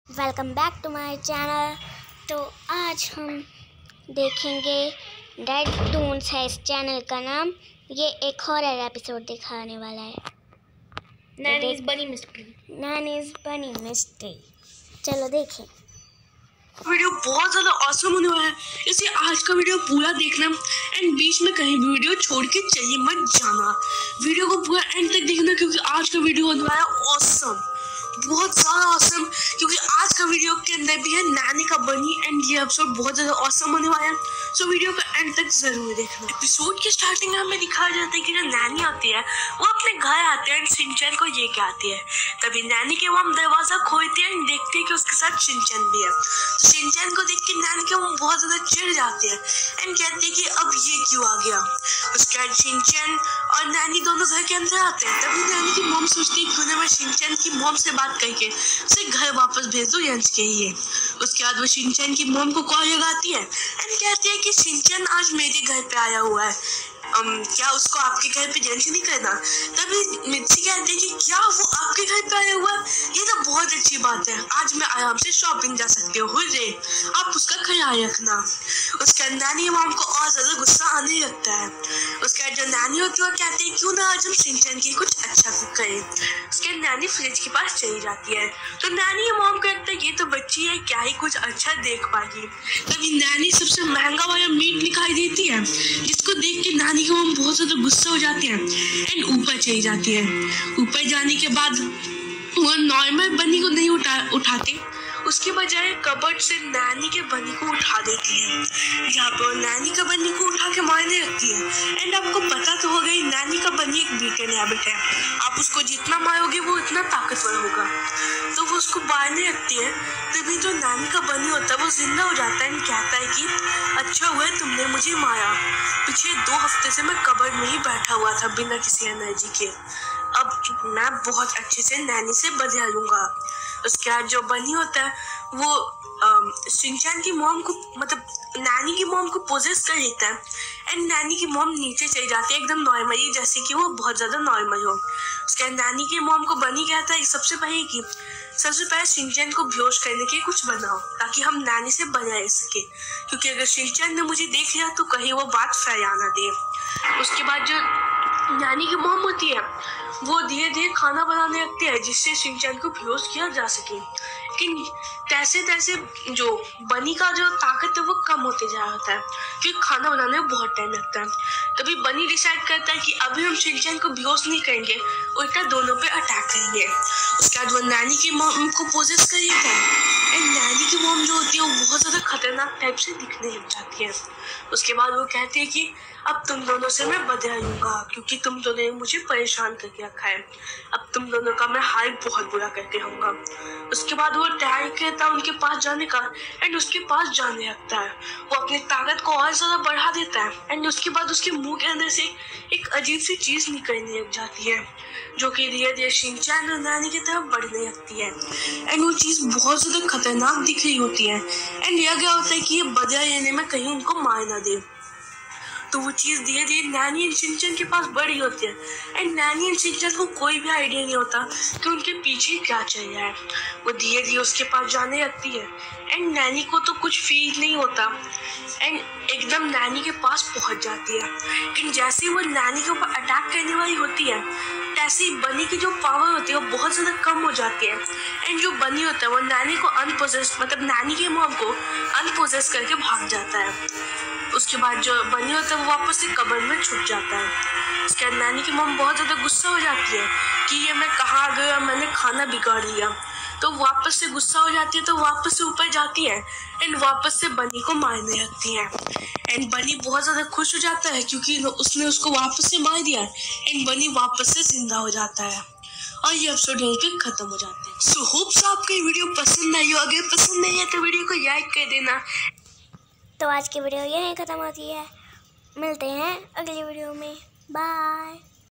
Welcome back to my channel. तो आज हम देखेंगे डेड टून्स है इस चैनल का नाम। ये एक हॉरर एपिसोड दिखाने वाला है। नैनीज़ बनी मिस्ट्री। चलो देखें। वीडियो बहुत ज़्यादा ऑसम होने वाला है, इसलिए आज का वीडियो पूरा देखना एंड बीच में कहीं भी वीडियो छोड़ के चलिए मत जाना। वीडियो को पूरा एंड तक देखना क्योंकि आज का वीडियो होने वाला है ऑसम, बहुत ज़्यादा ऑसम। क्योंकि आज का वीडियो के अंदर भी है नैनी का बनी एंड ये एपिसोड बहुत ज़्यादा ऑसम होने वाला है। सो वीडियो का एंड तक जरूर देखना। एपिसोड के स्टार्टिंग में हमें दिखाया जाता है कि जो नैनी आती है वो अपने घर आती है एंड शिनचैन को लेके आती है। तभी नैनी के वो हम दरवाजा खोलती है एंड देखते हैं कि उसके साथ शिनचैन भी है। तो शिनचैन को देख के नैनी के वो बहुत ज़्यादा चिढ़ जाती है एंड कहती है कि अब ये क्यों आ गया। उसके बाद शिनचैन और नैनी दोनों घर के अंदर आते हैं। तभी नैनी की मॉम सोचती है क्यों ना मैं शिनचैन की मॉम से बात करके उसे घर वापस भेज दो यंश के लिए। उसके बाद वो शिनचैन की मॉम को कॉल लगाती है एंड कहती है कि शिनचैन आज मेरे घर पे आया हुआ है, क्या उसको आपके घर पे जंच नहीं करना। तभी मिर्ची कहती है कि क्या वो आपके घर पे आया हुआ है, ये तो बहुत अच्छी बात है, आज मैं आराम से शॉपिंग जा सकती हूँ, हुर्रे, आप उसका ख्याल रखना। उसके नैनी मॉम को और ज्यादा गुस्सा आने लगता है। उसके बाद जो नैनी होती है वो कहती है क्यों ना आज हम शिनचैन की कुछ अच्छा कुक करें। उसके नैनी फ्रिज के पास चली जाती है। तो नैनी मॉम को लगता है ये तो बच्ची है, क्या ही कुछ अच्छा देख पाएगी। तभी नैनी सबसे महंगा वाला मीट दिखाई देती है जिसको देख के नैनी की मॉम बहुत ज्यादा गुस्सा हो जाती है एंड ऊपर चली जाती है। ऊपर जाने के बाद वो नॉर्मल बनी को नहीं उठाते, उसके बजाय कबर्ड से नैनी के बनी को उठा देती है, जहाँ पर नैनी का बनी को उठा के मारने लगती है। एंड आपको पता तो हो गई नैनी का बनी एक बीटन हैबिट है, आप उसको जितना मारोगे वो इतना ताकतवर होगा। तो वो उसको मारने लगती है। तभी जो नैनी का बनी होता है वो जिंदा हो जाता है एंड कहता है कि अच्छा हुआ तुमने मुझे मारा, पिछले 2 हफ्ते से मैं कबर्ड में ही बैठा हुआ था बिना किसी एनर्जी के, अब मैं बहुत अच्छे से नैनी से बदला लूंगा। उसके बाद जो बनी होता है वो शिनचैन की मॉम को मतलब नैनी की मॉम को पोजेस कर लेता है एंड नैनी की मॉम नीचे चली जाती है एकदम नॉर्मली, जैसे कि वो बहुत ज़्यादा नॉर्मल हो। उसके बाद नैनी की मॉम को बनी कहता है सबसे पहले शिनचैन को बेहोश करने के कुछ बनाओ ताकि हम नैनी से बचा सके, क्योंकि अगर शिनचैन ने मुझे देख लिया तो कहीं वो बात फैला ना दे। उसके बाद जो नैनी की मॉम होती है वो धीरे धीरे खाना बनाने लगती है जिससे शिनचैन को बेहोश किया जा सके। लेकिन तैसे तैसे जो बनी का जो ताकत है वो कम होते जा रहा है क्योंकि खाना बनाने में बहुत टाइम लगता है। तभी बनी डिसाइड करता है कि अभी हम शिनचैन को बेहोश नहीं करेंगे, उल्टा दोनों पे अटैक करेंगे। उसके बाद वो नैनी की मॉम को पोजेस कर लेता है एंड नैनी की मॉम जो होती है वो बहुत ज़्यादा खतरनाक टाइप से दिखने लग जाती है। उसके बाद वो कहती है कि अब तुम दोनों से मैं बदला लूंगा क्योंकि तुम दोनों ने मुझे परेशान करके रखा है, अब तुम दोनों का मैं हाल बहुत बुरा करके रहूंगा। उसके बाद वो ट्राई करता है उनके पास जाने का एंड उसके पास जाने लगता है, वो अपनी ताकत को और ज़्यादा बढ़ा देता है एंड उसके बाद उसके मुंह के अंदर से एक अजीब सी चीज़ निकलने लग जाती है जो कि धीरे धीरे शिनचैन और नैनी की तरफ बढ़ने लगती है एंड वो चीज़ बहुत ज़्यादा खतरनाक दिख रही होती है एंड यह क्या होता है कि ये बदला लेने में कहीं उनको मार ना दे। तो वो चीज़ धीरे धीरे नैनी एंड शिनचैन के पास बढ़ी होती है एंड नैनी एंड शिनचैन को कोई भी आइडिया नहीं होता कि उनके पीछे क्या चल रहा है। वो धीरे धीरे उसके पास जाने लगती है एंड नैनी को तो कुछ फील नहीं होता एंड एकदम नैनी के पास पहुंच जाती है। लेकिन जैसे ही वो नैनी के ऊपर अटैक करने वाली होती है तैसे ही बनी की जो पावर होती है वो बहुत ज़्यादा कम हो जाती है एंड जो बनी होता है वो नैनी को अनपोजेस मतलब नैनी के मॉम को अनपोजेस करके भाग जाता है। उसके बाद जो बनी होता है वो वापस से कब्र में छुप जाता है। उसके बाद नैनी की मॉम बहुत ज़्यादा गुस्सा हो जाती है कि ये मैं कहाँ आ गया, मैंने खाना बिगाड़ लिया। तो वापस से गुस्सा हो जाती है तो वापस से ऊपर जाती है एंड वापस से बनी को मारने लगती है एंड बनी बहुत ज़्यादा खुश हो जाता है क्योंकि उसने उसको वापस से मार दिया एंड बनी वापस से जिंदा हो जाता है और ये एपिसोड यहीं पे खत्म हो जाता है। सो होप्स आपको ये वीडियो पसंद आई हो, अगर पसंद नहीं है तो वीडियो को लाइक कर देना। तो आज की वीडियो यहीं ख़त्म होती है, मिलते हैं अगली वीडियो में, बाय।